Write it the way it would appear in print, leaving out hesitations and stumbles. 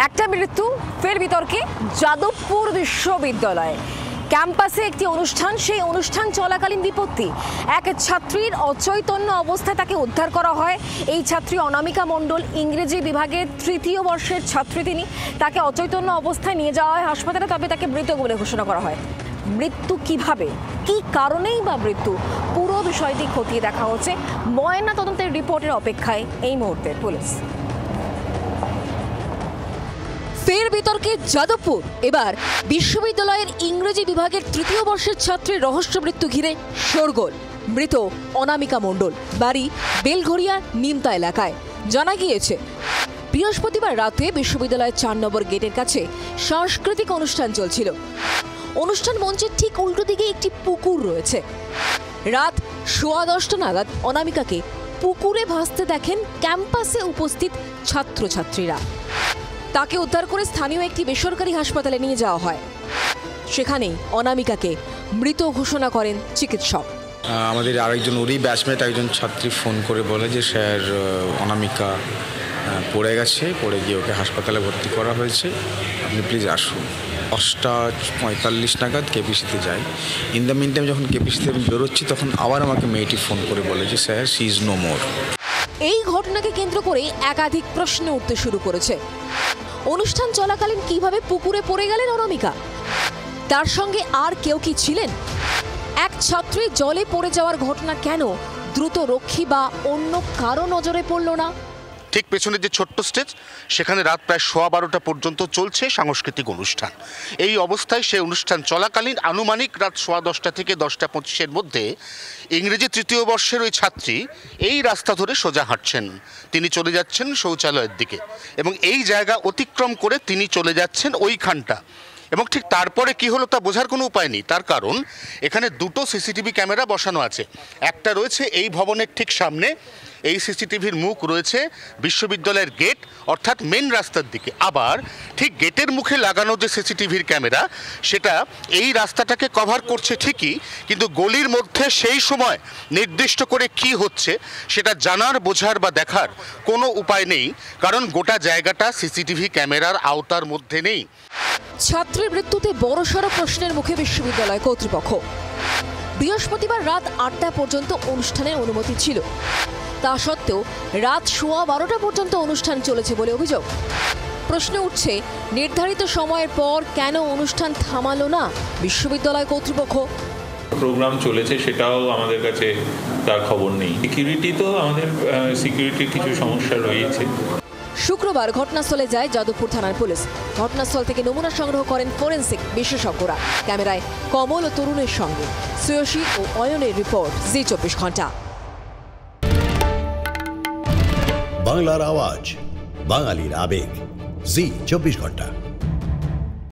একটা মৃত্যু, ফের বিতর্কে যাদবপুর বিশ্ববিদ্যালয়ে ক্যাম্পাসে একটি অনুষ্ঠান, সেই অনুষ্ঠান চলাকালীন বিপত্তি। এক ছাত্রীর অচৈতন্য অবস্থায় তাকে উদ্ধার করা হয়। এই ছাত্রী অনামিকা মণ্ডল, ইংরেজি বিভাগের ৩য় বর্ষের ছাত্রী তিনি। তাকে অচৈতন্য অবস্থায় নিয়ে যাওয়া হয় হাসপাতালে, তবে তাকে মৃত বলে ঘোষণা করা হয়। মৃত্যু কিভাবে, কি কারণেই বা মৃত্যু, পুরো বিষয়টি খতিয়ে দেখা হচ্ছে। ময়না তদন্তের রিপোর্টের অপেক্ষায় এই মুহূর্তে পুলিশ। ফের বিতর্কে যাদবপুর, এবার বিশ্ববিদ্যালয়ের ইংরেজি বিভাগের ৩য় বর্ষের ছাত্রীর রহস্য মৃত্যু ঘিরে শোরগোল। মৃত অনামিকা মণ্ডল, বাড়ি বেলঘরিয়া নিমতা এলাকায়। জানা গিয়েছে বৃহস্পতিবার রাতে বিশ্ববিদ্যালয়ের ৪ নম্বর গেটের কাছে সাংস্কৃতিক অনুষ্ঠান চলছিল। অনুষ্ঠান মঞ্চের ঠিক উল্টো দিকে একটি পুকুর রয়েছে। রাত 10:15 নাগাদ অনামিকাকে পুকুরে ভাসতে দেখেন ক্যাম্পাসে উপস্থিত ছাত্রছাত্রীরা। তাকে উদ্ধার করে স্থানীয় একটি বেসরকারি হাসপাতালে নিয়ে যাওয়া হয়। সেখানেই অনামিকাকে মৃত ঘোষণা করেন চিকিৎসক। আমাদের আরেকজন ওরই ব্যাচমেট একজন ছাত্রী ফোন করে বলে যে স্যার অনামিকা পড়ে গেছে, পড়ে গিয়ে ওকে হাসপাতালে ভর্তি করা হয়েছে, আপনি প্লিজ আসুন। 8:45 নাগাদ কেপিসিতে যাই। ইন দ্য মিন টাইম যখন কেপিসিতে আমি বেরোচ্ছি তখন আবার আমাকে মেয়েটি ফোন করে বলে যে sir she is no more. এই ঘটনাকে কেন্দ্র করে একাধিক প্রশ্ন উঠতে শুরু করেছে। অনুষ্ঠান চলাকালীন কিভাবে পুকুরে পড়ে গেলেন অনামিকা? তার সঙ্গে আর কেউ কি ছিলেন? এক ছাত্রী জলে পড়ে যাওয়ার ঘটনা কেন দ্রুত রক্ষী বা অন্য কারো নজরে পড়ল না? ঠিক পেছনে যে ছোট্ট স্টেজ, সেখানে রাত প্রায় 12:15 পর্যন্ত চলছে সাংস্কৃতিক অনুষ্ঠান। এই অবস্থায় সেই অনুষ্ঠান চলাকালীন আনুমানিক রাত 10:15 থেকে 10:25 মধ্যে ইংরেজি 3য় বর্ষের ওই ছাত্রী এই রাস্তা ধরে সোজা হাঁটছেন। তিনি চলে যাচ্ছেন শৌচালয়ের দিকে এবং এই জায়গা অতিক্রম করে তিনি চলে যাচ্ছেন ওইখানটা। এবং ঠিক তারপরে কি হলো তা বোঝার কোনো উপায় নেই, তার কারণ এখানে দুটো সিসিটিভি ক্যামেরা বসানো আছে। একটা রয়েছে এই ভবনের ঠিক সামনে, এই সিসিটিভির মুখ রয়েছে বিশ্ববিদ্যালয়ের গেট অর্থাৎ মেন রাস্তার দিকে। আবার ঠিক গেটের মুখে লাগানো যে সিসিটিভির ক্যামেরা, সেটা এই রাস্তাটাকে কভার করছে ঠিকই, কিন্তু গলির মধ্যে সেই সময় নির্দিষ্ট করে কি হচ্ছে সেটা জানার, বোঝার বা দেখার কোনো উপায় নেই, কারণ গোটা জায়গাটা সিসিটিভি ক্যামেরার আওতার মধ্যে নেই। ছাত্রীর মৃত্যুতে বড়সড় প্রশ্নের মুখে বিশ্ববিদ্যালয় কর্তৃপক্ষ। বৃহস্পতিবার রাত 8টা পর্যন্ত অনুষ্ঠানের অনুমতি ছিল, তা সত্ত্বেও রাত 12:15 পর্যন্ত অনুষ্ঠান চলেছে বলে অভিযোগ। প্রশ্ন উঠছে, নির্ধারিত সময়ের পর কেন অনুষ্ঠান থামালো না বিশ্ববিদ্যালয় কর্তৃপক্ষ? প্রোগ্রাম চলেছে সেটাও আমাদের কাছে তার খবর নেই। সিকিউরিটি তো আমাদের সিকিউরিটির কিছু সমস্যা রয়েছে। শুক্রবার ঘটনাস্থলে যায় যাদবপুর থানার পুলিশ। ঘটনাস্থল থেকে নমুনা সংগ্রহ করেন ফরেন্সিক বিশেষজ্ঞরা। ক্যামেরায় কমল ও তরুণের সঙ্গে শ্রেয়সী ও অয়নের রিপোর্ট, জি 24 ঘন্টা। বাংলার আওয়াজ, বাঙালির আবেগ, জি 24 ঘন্টা।